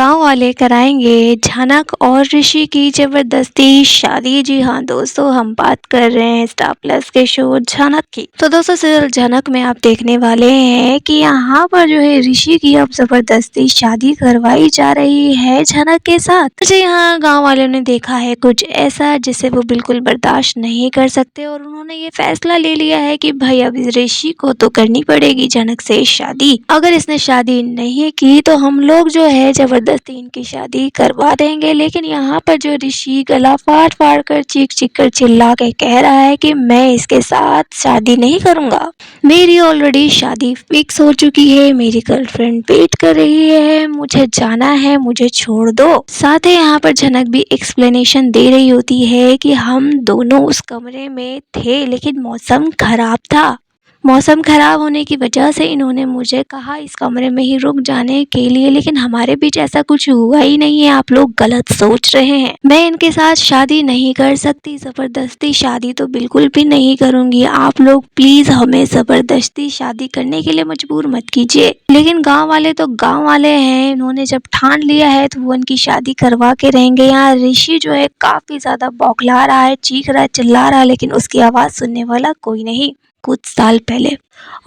गांव वाले कराएंगे झनक और ऋषि की जबरदस्ती शादी। जी हाँ दोस्तों, हम बात कर रहे हैं स्टार प्लस के शो झनक की। तो दोस्तों सीरियल झनक में आप देखने वाले हैं कि यहाँ पर जो है ऋषि की अब जबरदस्ती शादी करवाई जा रही है झनक के साथ। जी हाँ, गांव वालों ने देखा है कुछ ऐसा जिसे वो बिल्कुल बर्दाश्त नहीं कर सकते और उन्होंने ये फैसला ले लिया है कि भाई अब इस ऋषि को तो करनी पड़ेगी झनक से शादी। अगर इसने शादी नहीं की तो हम लोग जो है जबरदस्ती इनकी शादी करवा देंगे। लेकिन यहाँ पर जो ऋषि गला फाड़ फाड़ कर चीख चीख कर चिल्ला के कह रहा है कि मैं इसके साथ शादी नहीं करूंगा, मेरी ऑलरेडी शादी फिक्स हो चुकी है, मेरी गर्लफ्रेंड वेट कर रही है, मुझे जाना है, मुझे छोड़ दो। साथ ही यहाँ पर झनक भी एक्सप्लेनेशन दे रही होती है कि हम दोनों उस कमरे में थे लेकिन मौसम खराब था, मौसम खराब होने की वजह से इन्होंने मुझे कहा इस कमरे में ही रुक जाने के लिए, लेकिन हमारे बीच ऐसा कुछ हुआ ही नहीं है, आप लोग गलत सोच रहे हैं। मैं इनके साथ शादी नहीं कर सकती, जबरदस्ती शादी तो बिल्कुल भी नहीं करूंगी। आप लोग प्लीज हमें जबरदस्ती शादी करने के लिए मजबूर मत कीजिए। लेकिन गाँव वाले तो गाँव वाले हैं, इन्होंने जब ठान लिया है तो वो इनकी शादी करवा के रहेंगे। यहाँ ऋषि जो है काफी ज्यादा बौखला रहा है, चीख रहा है, चिल्ला रहा है, लेकिन उसकी आवाज सुनने वाला कोई नहीं। कुछ साल पहले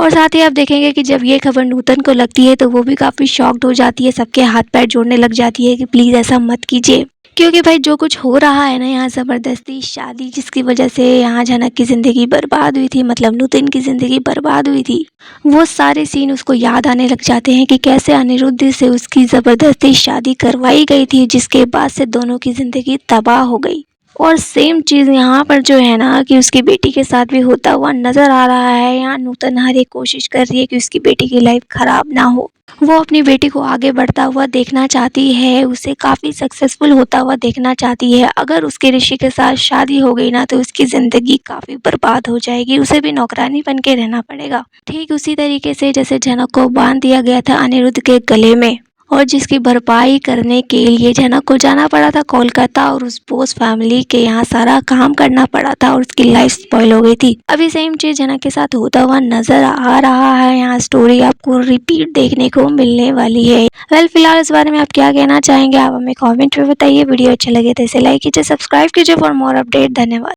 और साथ ही आप देखेंगे कि जब ये खबर नूतन को लगती है तो वो भी काफ़ी शॉक्ड हो जाती है, सबके हाथ पैर जोड़ने लग जाती है कि प्लीज़ ऐसा मत कीजिए। क्योंकि भाई जो कुछ हो रहा है ना यहाँ ज़बरदस्ती शादी जिसकी वजह से यहाँ झनक की ज़िंदगी बर्बाद हुई थी, मतलब नूतन की ज़िंदगी बर्बाद हुई थी, वो सारे सीन उसको याद आने लग जाते हैं कि कैसे अनिरुद्ध से उसकी ज़बरदस्ती शादी करवाई गई थी जिसके बाद से दोनों की ज़िंदगी तबाह हो गई। और सेम चीज़ यहाँ पर जो है ना कि उसकी बेटी के साथ भी होता हुआ नज़र आ रहा है। यहाँ नूतन हर एक कोशिश कर रही है कि उसकी बेटी की लाइफ ख़राब ना हो, वो अपनी बेटी को आगे बढ़ता हुआ देखना चाहती है, उसे काफ़ी सक्सेसफुल होता हुआ देखना चाहती है। अगर उसके ऋषि के साथ शादी हो गई ना तो उसकी ज़िंदगी काफ़ी बर्बाद हो जाएगी, उसे भी नौकरानी बन के रहना पड़ेगा। ठीक उसी तरीके से जैसे झनक को बांध दिया गया था अनिरुद्ध के गले में और जिसकी भरपाई करने के लिए झनक को जाना पड़ा था कोलकाता और उस बोस फैमिली के यहाँ सारा काम करना पड़ा था और उसकी लाइफ स्पॉइल हो गई थी। अभी सेम चीज झनक के साथ होता हुआ नजर आ रहा है। यहाँ स्टोरी आपको रिपीट देखने को मिलने वाली है। वेल फिलहाल इस बारे में आप क्या कहना चाहेंगे, आप हमें कॉमेंट में बताइए। वीडियो अच्छा लगे तो इसे लाइक कीजिए, सब्सक्राइब कीजिए फॉर मोर अपडेट। धन्यवाद।